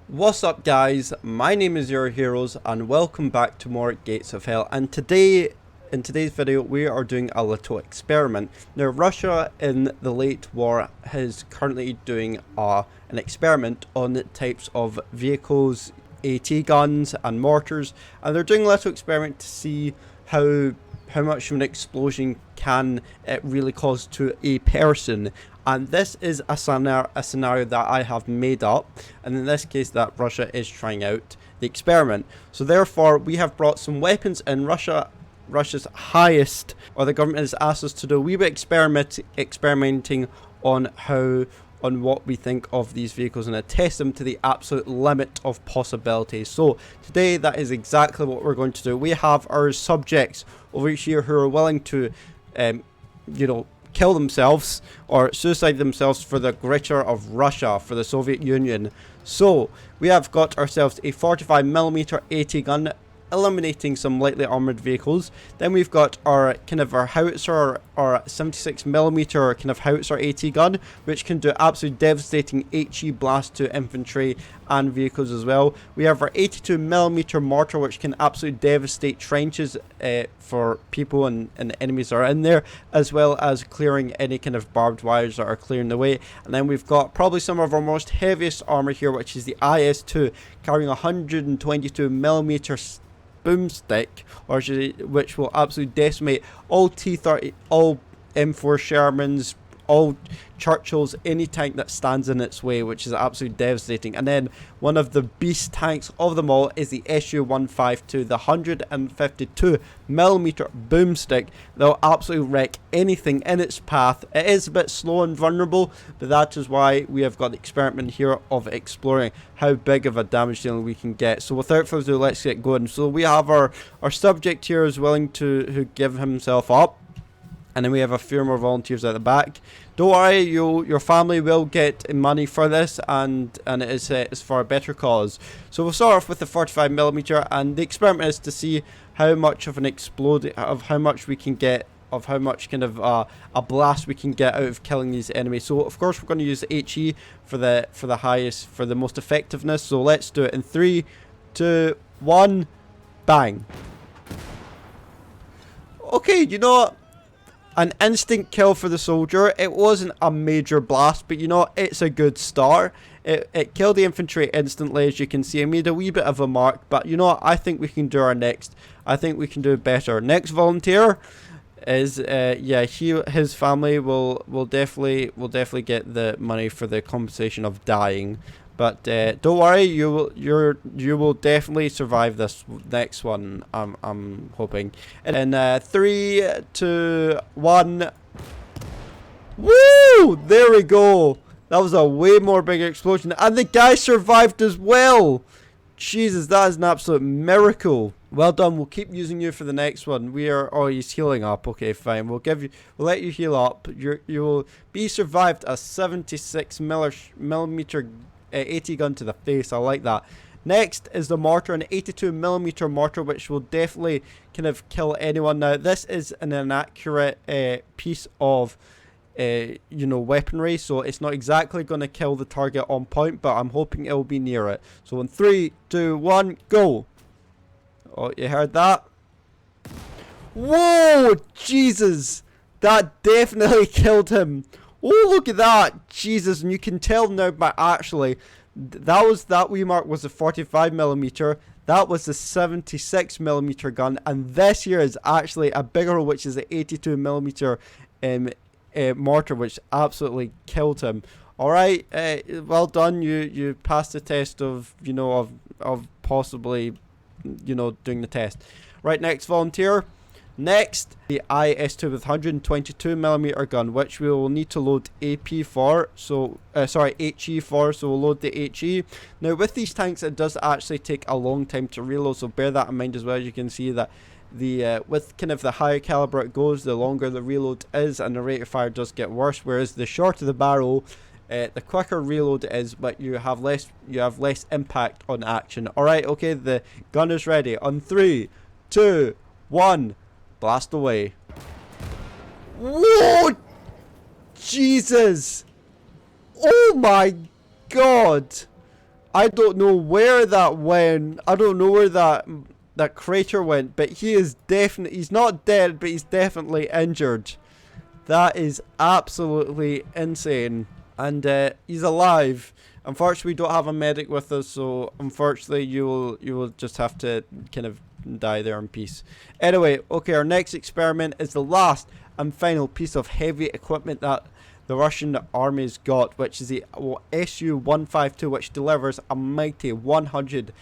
What's up guys, my name is Your Heroes and welcome back to more Gates of Hell, and today in today's video we are doing a little experiment. Now Russia in the late war is currently doing an experiment on the types of vehicles, AT guns and mortars, and they're doing a little experiment to see how much of an explosion can it really cause to a person. And this is a scenario that I have made up, and in this case that Russia is trying out the experiment. So therefore we have brought some weapons in. Russia's highest, or the government has asked us to do a wee bit experimenting on what we think of these vehicles and to test them to the absolute limit of possibilities. So today that is exactly what we're going to do. We have our subjects over here who are willing to kill themselves or suicide themselves for the greater of Russia, for the Soviet Union. So we have got ourselves a 45mm AT gun, eliminating some lightly armored vehicles. Then we've got our howitzer, or 76mm kind of howitzer AT gun, which can do absolutely devastating HE blast to infantry and vehicles as well. We have our 82mm mortar, which can absolutely devastate trenches for people and enemies that are in there, as well as clearing any kind of barbed wires that are clearing the way. And then we've got probably some of our most heaviest armor here, which is the IS-2, carrying 122mm boomstick, which will absolutely decimate all T-30, all M4 Shermans, all Churchills, any tank that stands in its way, which is absolutely devastating. And then one of the beast tanks of them all is the Su-152, the 152mm boomstick that will absolutely wreck anything in its path. It is a bit slow and vulnerable, but that is why we have got the experiment here of exploring how big of a damage dealing we can get. So without further ado, let's get going. So we have our subject here is willing to give himself up. And then we have a few more volunteers at the back. Don't worry, your family will get money for this, and it's for a better cause. So we'll start off with the 45mm, and the experiment is to see how much of an how much we can get, of how much kind of a blast we can get out of killing these enemies. So of course we're going to use the HE for the most effectiveness. So let's do it in 3, 2, 1, bang. Okay, you know what? An instant kill for the soldier. It wasn't a major blast, but you know, it's a good start. It killed the infantry instantly, as you can see. It made a wee bit of a mark, but you know what? I think we can do our next. I think we can do better. Next volunteer is his family will definitely get the money for the compensation of dying. But don't worry, you will definitely survive this next one. I'm hoping. And 3, 2, 1. Woo! There we go. That was a way more bigger explosion, and the guy survived as well. Jesus, that is an absolute miracle. Well done. We'll keep using you for the next one. Oh, he's healing up. Okay, fine. We'll let you heal up. You will be survived a 76mm AT gun to the face. I like that. Next is the mortar, an 82mm mortar, which will definitely kind of kill anyone. Now this is an inaccurate piece of weaponry, so it's not exactly going to kill the target on point, but I'm hoping it will be near it. So in 3, 2, 1, go. Oh, you heard that? Whoa, Jesus, that definitely killed him. Oh, look at that. Jesus, and you can tell now by actually, that wee mark was the 45mm, that was the 76mm gun, and this here is actually a bigger one, which is the 82mm mortar, which absolutely killed him. Alright, well done. You passed the test of possibly doing the test. Right, next volunteer. Next, the IS-2 with 122mm gun, which we will need to load AP for. So, HE for. So we'll load the HE. Now, with these tanks, it does actually take a long time to reload. So bear that in mind as well. As you can see that with kind of the higher caliber it goes, the longer the reload is, and the rate of fire does get worse. Whereas the shorter the barrel, the quicker reload is, but you have less impact on action. All right, okay. The gun is ready. On 3, 2, 1. Blast away. Whoa! Jesus! Oh my god! I don't know where that went. I don't know where that crater went, but he is definitely, he's not dead, but he's definitely injured. That is absolutely insane. And he's alive. Unfortunately, we don't have a medic with us, so unfortunately, you will just have to kind of die there in peace. Anyway, okay, our next experiment is the last and final piece of heavy equipment that the Russian army's got, which is the Su-152, which delivers a mighty 152mm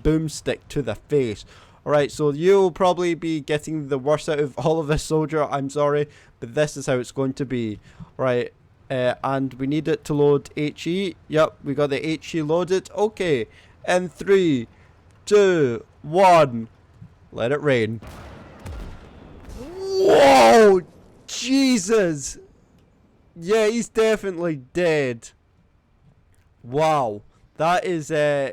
boomstick to the face. Alright, so you'll probably be getting the worst out of all of this, soldier. I'm sorry, but this is how it's going to be. Right, and we need it to load HE. Yep, we got the HE loaded. Okay, in 3, 2, 1, let it rain. Whoa! Jesus! Yeah, he's definitely dead. Wow. That is, yeah,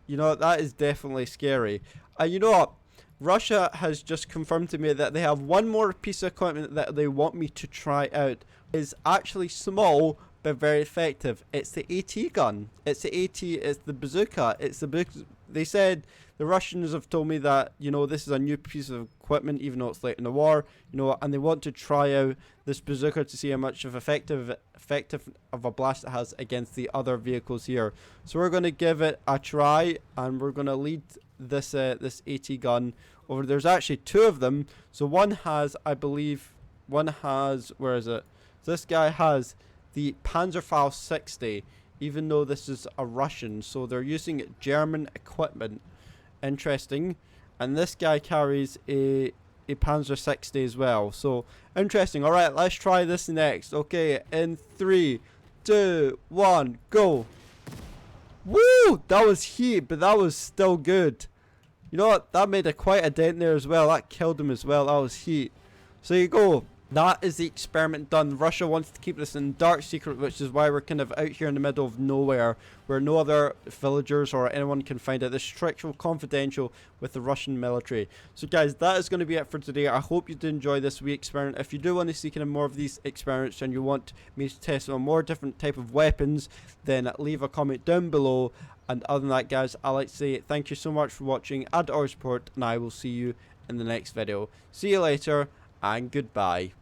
you know, that is definitely scary. You know what? Russia has just confirmed to me that they have one more piece of equipment that they want me to try out. It's actually small, but very effective. It's the AT gun. It's the AT, it's the bazooka. It's the they said, the Russians have told me that, you know, this is a new piece of equipment, even though it's late in the war, you know, and they want to try out this bazooka to see how much of effective of a blast it has against the other vehicles here. So we're going to give it a try, and we're going to lead this this AT gun over. There's actually 2 of them. So one has, I believe, one has, where is it? This guy has the Panzerfaust 60, even though this is a Russian, so they're using German equipment. Interesting. And this guy carries a Panzer 60 as well, so interesting. Alright, let's try this next. Okay, in 3, 2, 1, go. Woo! That was heat, but that was still good. You know what? That made quite a dent there as well. That killed him as well. That was heat. So you go. That is the experiment done. Russia wants to keep this in dark secret, which is why we're kind of out here in the middle of nowhere, where no other villagers or anyone can find it. This is strictly confidential with the Russian military. So guys, that is going to be it for today. I hope you did enjoy this wee experiment. If you do want to see kind of more of these experiments and you want me to test on more different type of weapons, then leave a comment down below. And other than that, guys, I like to say thank you so much for watching and our support, and I will see you in the next video. See you later, and goodbye.